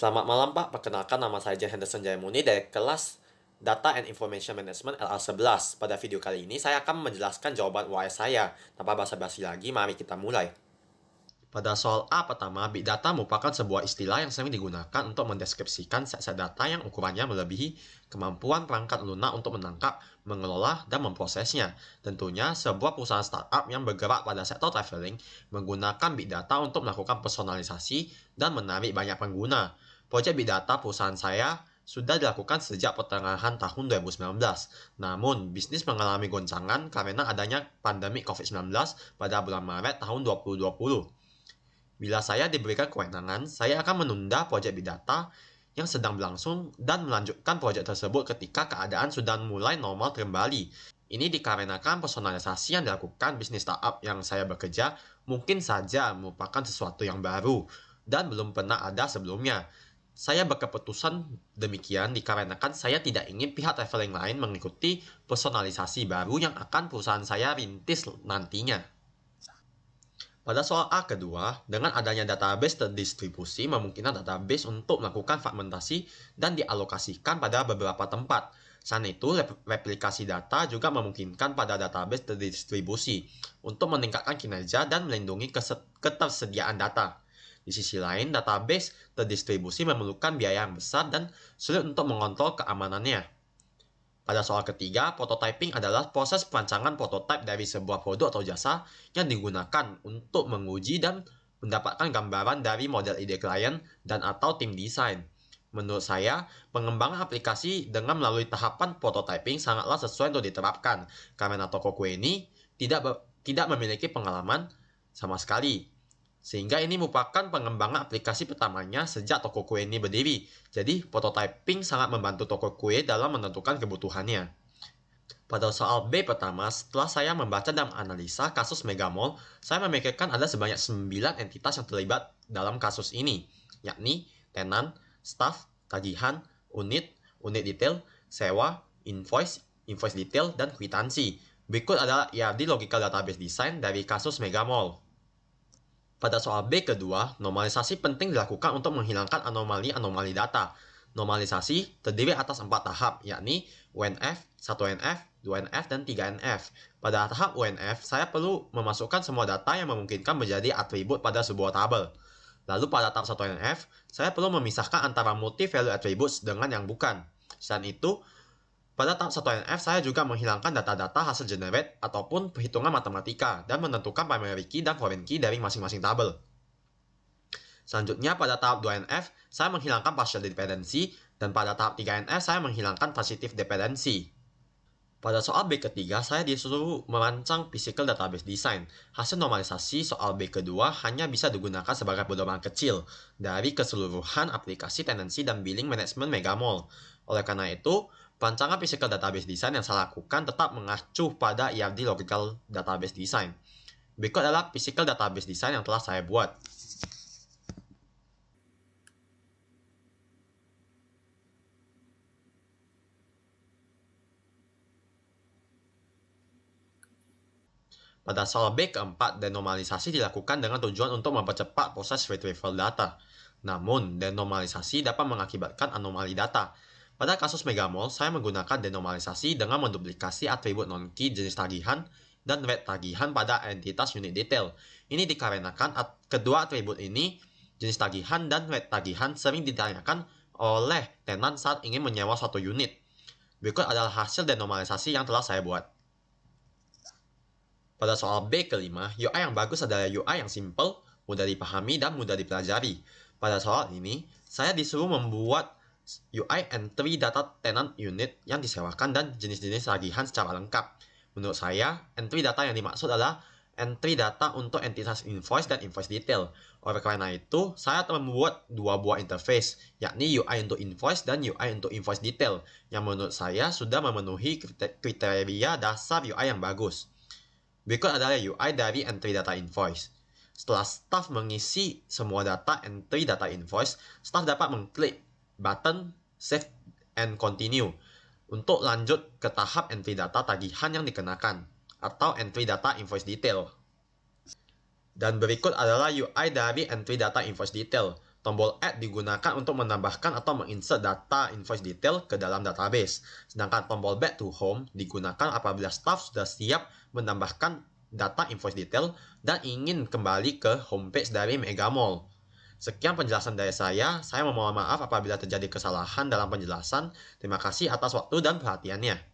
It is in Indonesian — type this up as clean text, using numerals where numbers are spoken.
Selamat malam Pak, perkenalkan nama saya Henderson Jayamuni dari kelas Data and Information Management LR11. Pada video kali ini saya akan menjelaskan jawaban UAS saya. Tanpa basa-basi lagi, mari kita mulai. Pada soal A pertama, Big Data merupakan sebuah istilah yang sering digunakan untuk mendeskripsikan set-set data yang ukurannya melebihi kemampuan perangkat lunak untuk menangkap, mengelola, dan memprosesnya. Tentunya, sebuah perusahaan startup yang bergerak pada sektor traveling menggunakan Big Data untuk melakukan personalisasi dan menarik banyak pengguna. Proyek Big Data perusahaan saya sudah dilakukan sejak pertengahan tahun 2019. Namun, bisnis mengalami goncangan karena adanya pandemi COVID-19 pada bulan Maret tahun 2020. Bila saya diberikan kewenangan, saya akan menunda proyek Big Data yang sedang berlangsung dan melanjutkan proyek tersebut ketika keadaan sudah mulai normal kembali. Ini dikarenakan personalisasi yang dilakukan bisnis startup yang saya bekerja mungkin saja merupakan sesuatu yang baru dan belum pernah ada sebelumnya. Saya berkeputusan demikian dikarenakan saya tidak ingin pihak traveling lain mengikuti personalisasi baru yang akan perusahaan saya rintis nantinya. Pada soal A kedua, dengan adanya database terdistribusi memungkinkan database untuk melakukan fragmentasi dan dialokasikan pada beberapa tempat. Selain itu, replikasi data juga memungkinkan pada database terdistribusi untuk meningkatkan kinerja dan melindungi ketersediaan data. Di sisi lain, database terdistribusi memerlukan biaya yang besar dan sulit untuk mengontrol keamanannya. Pada soal ketiga, prototyping adalah proses perancangan prototipe dari sebuah produk atau jasa yang digunakan untuk menguji dan mendapatkan gambaran dari model ide klien dan atau tim desain. Menurut saya, pengembangan aplikasi dengan melalui tahapan prototyping sangatlah sesuai untuk diterapkan, karena toko kue ini tidak memiliki pengalaman sama sekali. Sehingga ini merupakan pengembangan aplikasi pertamanya sejak toko kue ini berdiri. Jadi, prototyping sangat membantu toko kue dalam menentukan kebutuhannya. Pada soal B pertama, setelah saya membaca dan analisa kasus Megamall, saya memikirkan ada sebanyak 9 entitas yang terlibat dalam kasus ini, yakni tenan, staff, tagihan, unit detail, sewa, invoice detail, dan kwitansi. Berikut adalah ERD Logical Database Design dari kasus Megamall. Pada soal B kedua, normalisasi penting dilakukan untuk menghilangkan anomali-anomali data. Normalisasi terdiri atas 4 tahap, yakni UNF, 1NF, 2NF, dan 3NF. Pada tahap UNF, saya perlu memasukkan semua data yang memungkinkan menjadi atribut pada sebuah tabel. Lalu pada tahap 1NF, saya perlu memisahkan antara multi-value attributes dengan yang bukan. Selain itu, pada tahap 1NF, saya juga menghilangkan data-data hasil generate ataupun perhitungan matematika dan menentukan primary key dan foreign key dari masing-masing tabel. Selanjutnya, pada tahap 2NF, saya menghilangkan partial dependency dan pada tahap 3NF, saya menghilangkan transitive dependency. Pada soal B ketiga, saya disuruh merancang physical database design. Hasil normalisasi soal B kedua hanya bisa digunakan sebagai pedoman kecil dari keseluruhan aplikasi tenancy dan billing management Megamall. Oleh karena itu, perancangan physical database design yang saya lakukan tetap mengacu pada ERD Logical Database Design. Berikut adalah physical database design yang telah saya buat. Pada soal B keempat, denormalisasi dilakukan dengan tujuan untuk mempercepat proses retrieval data. Namun, denormalisasi dapat mengakibatkan anomali data. Pada kasus Megamall, saya menggunakan denormalisasi dengan menduplikasi atribut non-key jenis tagihan dan rate tagihan pada entitas unit detail. Ini dikarenakan kedua atribut ini, jenis tagihan dan rate tagihan, sering ditanyakan oleh tenan saat ingin menyewa suatu unit. Berikut adalah hasil denormalisasi yang telah saya buat. Pada soal B kelima, UI yang bagus adalah UI yang simple, mudah dipahami, dan mudah dipelajari. Pada soal ini, saya disuruh membuat UI entry data tenant unit yang disewakan dan jenis-jenis tagihan secara lengkap. Menurut saya, entry data yang dimaksud adalah entry data untuk entitas invoice dan invoice detail. Oleh karena itu, saya telah membuat dua buah interface, yakni UI untuk invoice dan UI untuk invoice detail, yang menurut saya sudah memenuhi kriteria dasar UI yang bagus. Berikut adalah UI dari entry data invoice. Setelah staff mengisi semua data entry data invoice, staff dapat mengklik button Save and Continue untuk lanjut ke tahap entry data tagihan yang dikenakan, atau entry data invoice detail. Dan berikut adalah UI dari entry data invoice detail. Tombol Add digunakan untuk menambahkan atau menginsert data invoice detail ke dalam database. Sedangkan tombol Back to Home digunakan apabila staf sudah siap menambahkan data invoice detail dan ingin kembali ke homepage dari Mega Mall. Sekian penjelasan dari saya. Saya memohon maaf apabila terjadi kesalahan dalam penjelasan. Terima kasih atas waktu dan perhatiannya.